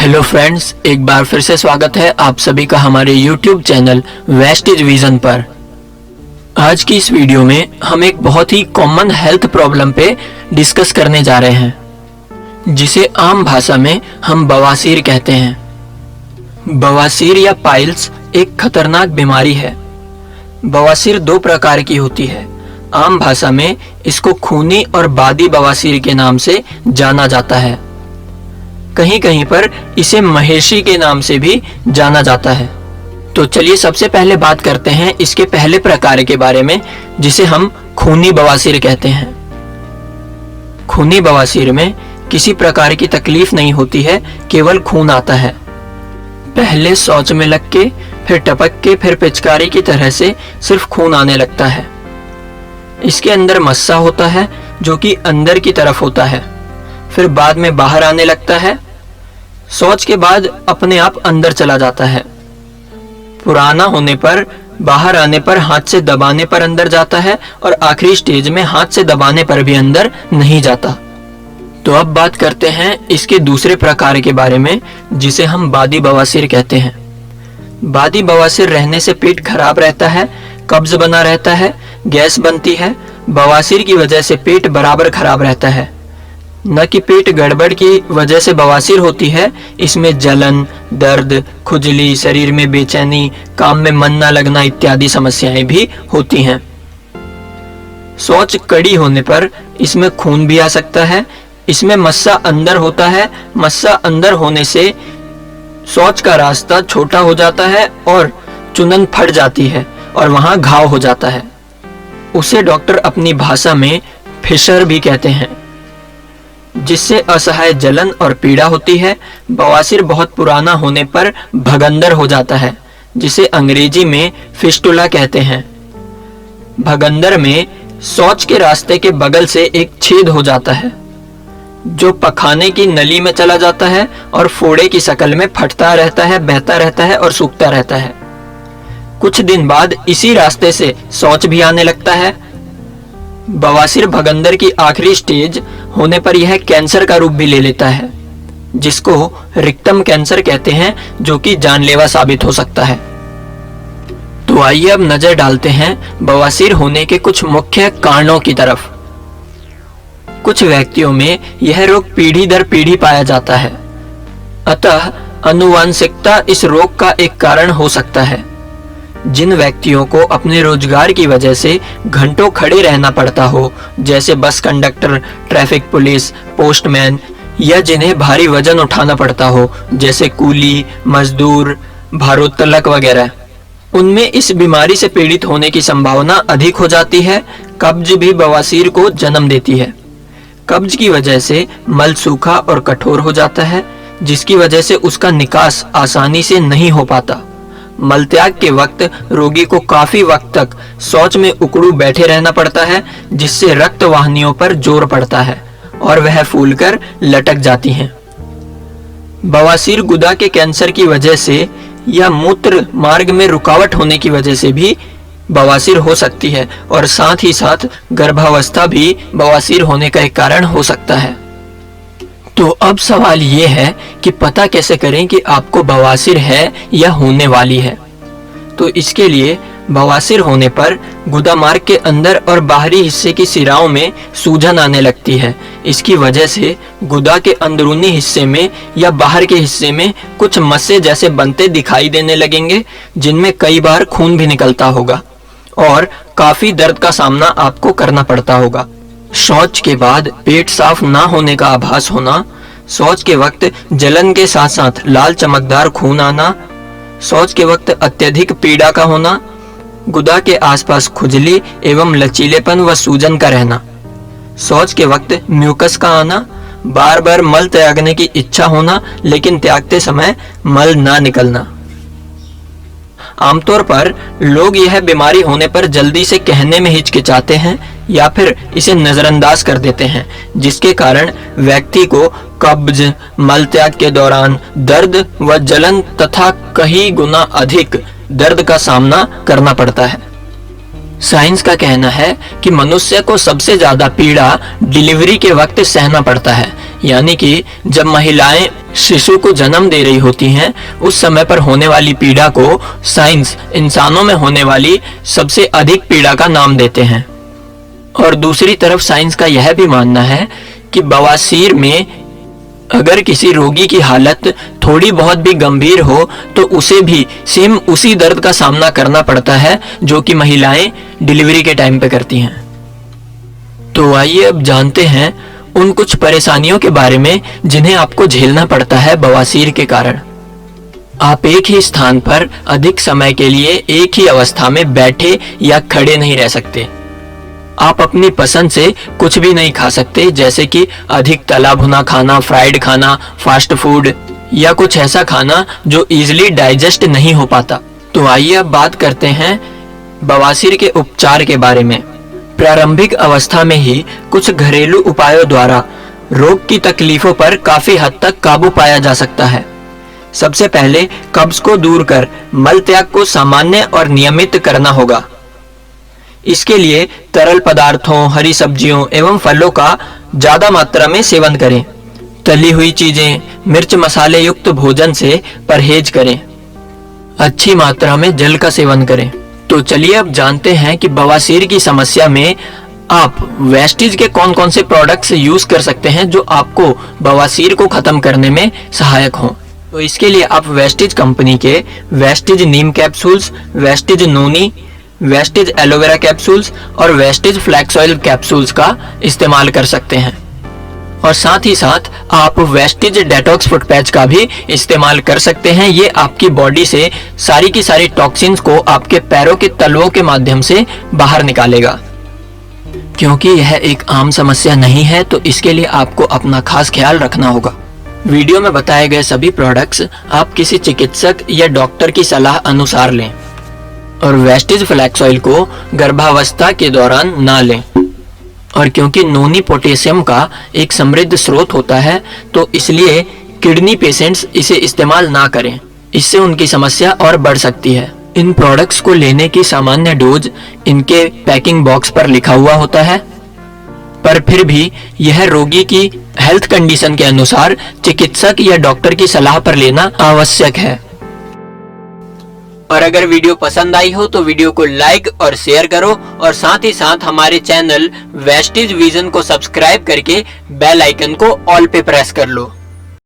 Hello friends, एक बार फिर से स्वागत है आप सभी का हमारे YouTube चैनल वेस्टेज विजन पर। आज की इस वीडियो में हम एक बहुत ही कॉमन हेल्थ प्रॉब्लम पे डिस्कस करने जा रहे हैं, जिसे आम भाषा में हम बवासीर कहते हैं। बवासीर या पाइल्स एक खतरनाक बीमारी है। बवासीर दो प्रकार की होती है। आम भाषा में इसको खूनी और बादी बवासीर के नाम से जाना जाता है। कहीं कहीं पर इसे महेशी के नाम से भी जाना जाता है। तो चलिए सबसे पहले बात करते हैं इसके पहले प्रकार के बारे में, जिसे हम खूनी बवासीर कहते हैं। खूनी बवासीर में किसी प्रकार की तकलीफ नहीं होती है, केवल खून आता है। पहले शौच में लग के, फिर टपक के, फिर पिचकारी की तरह से सिर्फ खून आने लगता है। इसके अंदर मस्सा होता है जो कि अंदर की तरफ होता है, फिर बाद में बाहर आने लगता है। शौच के बाद अपने आप अंदर चला जाता है। पुराना होने पर, बाहर आने पर, हाथ से दबाने पर अंदर जाता है, और आखिरी स्टेज में हाथ से दबाने पर भी अंदर नहीं जाता। तो अब बात करते हैं इसके दूसरे प्रकार के बारे में, जिसे हम बादी बवासीर कहते हैं। बादी बवासीर रहने से पेट खराब रहता है, कब्ज बना रहता है, गैस बनती है। बवासीर की वजह से पेट बराबर खराब रहता है। न कि पेट गड़बड़ की वजह से बवासीर होती है, इसमें जलन, दर्द, खुजली, शरीर में बेचैनी, काम में मन न लगना इत्यादि समस्याएं भी होती हैं। शौच कड़ी होने पर इसमें खून भी आ सकता है। इसमें मस्सा अंदर होता है। मस्सा अंदर होने से शौच का रास्ता छोटा हो जाता है और चुनन फट जाती है और वहां घाव हो जाता है। उसे डॉक्टर अपनी भाषा में फिशर भी कहते हैं, जिससे असहाय जलन और पीड़ा होती है। बवासीर बहुत पुराना होने पर भगंदर हो जाता है, जिसे अंग्रेजी में फिस्टुला कहते हैं। भगंदर में शौच के रास्ते के बगल से एक छेद हो जाता है, जो पखाने की नली में चला जाता है और फोड़े की शक्ल में फटता रहता है, बहता रहता है और सूखता रहता है। कुछ दिन बाद इसी रास्ते से शौच भी आने लगता है। बवासीर भगंदर की आखिरी स्टेज होने पर यह कैंसर का रूप भी ले लेता है, जिसको रिक्टम कैंसर कहते हैं, जो कि जानलेवा साबित हो सकता है। तो आइए अब नजर डालते हैं बवासीर होने के कुछ मुख्य कारणों की तरफ। कुछ व्यक्तियों में यह रोग पीढ़ी दर पीढ़ी पाया जाता है, अतः आनुवंशिकता इस रोग का एक कारण हो सकता है। जिन व्यक्तियों को अपने रोजगार की वजह से घंटों खड़े रहना पड़ता हो, जैसे bus conductor, traffic police, postman, या जिन्हें भारी वजन उठाना पड़ता हो, जैसे कूली, मजदूर, भारोत्तोलक वगैरह, उनमें इस बीमारी से पीड़ित होने की संभावना अधिक हो जाती है। कब्ज भी बवासीर को जन्म देती है। कब्ज की वजह से मल सूखा और कठोर हो जाता है, जिसकी वजह से उसका निकास आसानी से नहीं हो पाता। मलत्याग के वक्त रोगी को काफी वक्त तक शौच में उकड़ू बैठे रहना पड़ता है, जिससे रक्त वाहिनियों पर जोर पड़ता है और वह फूलकर लटक जाती हैं। बवासीर गुदा के कैंसर की वजह से या मूत्र मार्ग में रुकावट होने की वजह से भी बवासीर हो सकती है, और साथ ही साथ गर्भावस्था भी बवासीर होने का एक कारण हो सकता है। तो अब सवाल ये है कि पता कैसे करें कि आपको बवासीर है या होने वाली है। तो इसके लिए बवासीर होने पर गुदा मार्ग के अंदर और बाहरी हिस्से की सिराओं में सूजन आने लगती है। इसकी वजह से गुदा के अंदरूनी हिस्से में या बाहर के हिस्से में कुछ मस्से जैसे बनते दिखाई देने लगेंगे, जिनमें कई बार खून भी निकलता होगा और काफी दर्द का सामना आपको करना पड़ता होगा। शौच के बाद पेट साफ ना होने का आभास होना, शौच के वक्त जलन के साथ साथ लाल चमकदार खून आना, शौच के वक्त अत्यधिक पीड़ा का होना, गुदा के आसपास खुजली एवं लचीलेपन व सूजन का रहना, शौच के वक्त म्यूकस का आना, बार बार मल त्यागने की इच्छा होना लेकिन त्यागते समय मल ना निकलना। आमतौर पर लोग यह बीमारी होने पर जल्दी से कहने में हिचकिचाते हैं या फिर इसे नजरअंदाज कर देते हैं, जिसके कारण व्यक्ति को कब्ज, मल त्याग के दौरान दर्द व जलन तथा कई गुना अधिक दर्द का सामना करना पड़ता है। साइंस का कहना है कि मनुष्य को सबसे ज्यादा पीड़ा डिलीवरी के वक्त सहना पड़ता है, यानी कि जब महिलाएं शिशु को जन्म दे रही होती हैं उस समय पर होने वाली पीड़ा को साइंस इंसानों में होने वाली सबसे अधिक पीड़ा का नाम देते हैं। और दूसरी तरफ साइंस का यह भी मानना है कि बवासीर में अगर किसी रोगी की हालत थोड़ी बहुत भी गंभीर हो तो उसे भी सेम उसी दर्द का सामना करना पड़ता है जो कि महिलाएं डिलीवरी के टाइम पे करती हैं। तो आइए अब जानते हैं उन कुछ परेशानियों के बारे में जिन्हें आपको झेलना पड़ता है बवासीर के कारण। आप एक ही स्थान पर अधिक समय के लिए एक ही अवस्था में बैठे या खड़े नहीं रह सकते। आप अपनी पसंद से कुछ भी नहीं खा सकते, जैसे कि अधिक तला भुना खाना, फ्राइड खाना, फास्ट फूड या कुछ ऐसा खाना जो इजीली डाइजेस्ट नहीं हो पाता। तो आइए अब बात करते हैं बवासीर के उपचार के बारे में। प्रारंभिक अवस्था में ही कुछ घरेलू उपायों द्वारा रोग की तकलीफों पर काफी हद तक काबू पाया जा सकता है। सबसे पहले कब्ज को दूर कर मल त्याग को सामान्य और नियमित करना होगा। इसके लिए तरल पदार्थों, हरी सब्जियों एवं फलों का ज्यादा मात्रा में सेवन करें। तली हुई चीजें, मिर्च मसाले युक्त भोजन से परहेज करें। अच्छी मात्रा में जल का सेवन करें। तो चलिए अब जानते हैं कि बवासीर की समस्या में आप वेस्टिज के कौन कौन से प्रोडक्ट्स यूज कर सकते हैं जो आपको बवासीर को खत्म करने में सहायक हों। तो इसके लिए आप वेस्टिज कंपनी के वेस्टिज नीम कैप्सूल्स, वेस्टिज नोनी, वेस्टिज एलोवेरा कैप्सूल्स और वेस्टिज फ्लैक्स ऑयल कैप्सूल्स का इस्तेमाल कर सकते हैं। और साथ ही साथ आप वेस्टिज डेटॉक्स फुट पैच का भी इस्तेमाल कर सकते हैं। ये आपकी बॉडी से सारी की सारी टॉक्सिन्स को आपके पैरों के तलवों के माध्यम से बाहर निकालेगा। क्योंकि यह एक आम समस्या नहीं है तो इसके लिए आपको अपना खास ख्याल रखना होगा। वीडियो में बताए गए सभी प्रोडक्ट्स आप किसी चिकित्सक या डॉक्टर की सलाह अनुसार लें और वेस्टिज फ्लैक्स ऑयल को गर्भावस्था के दौरान ना लें। और क्योंकि नोनी पोटेशियम का एक समृद्ध स्रोत होता है तो इसलिए किडनी पेशेंट्स इसे इस्तेमाल ना करें, इससे उनकी समस्या और बढ़ सकती है। इन प्रोडक्ट्स को लेने की सामान्य डोज इनके पैकिंग बॉक्स पर लिखा हुआ होता है, पर फिर भी यह रोगी की हेल्थ कंडीशन के अनुसार चिकित्सक या डॉक्टर की सलाह पर लेना आवश्यक है। और अगर वीडियो पसंद आई हो तो वीडियो को लाइक और शेयर करो और साथ ही साथ हमारे चैनल वेस्टिज विजन को सब्सक्राइब करके बेल आइकन को ऑल पे प्रेस कर लो।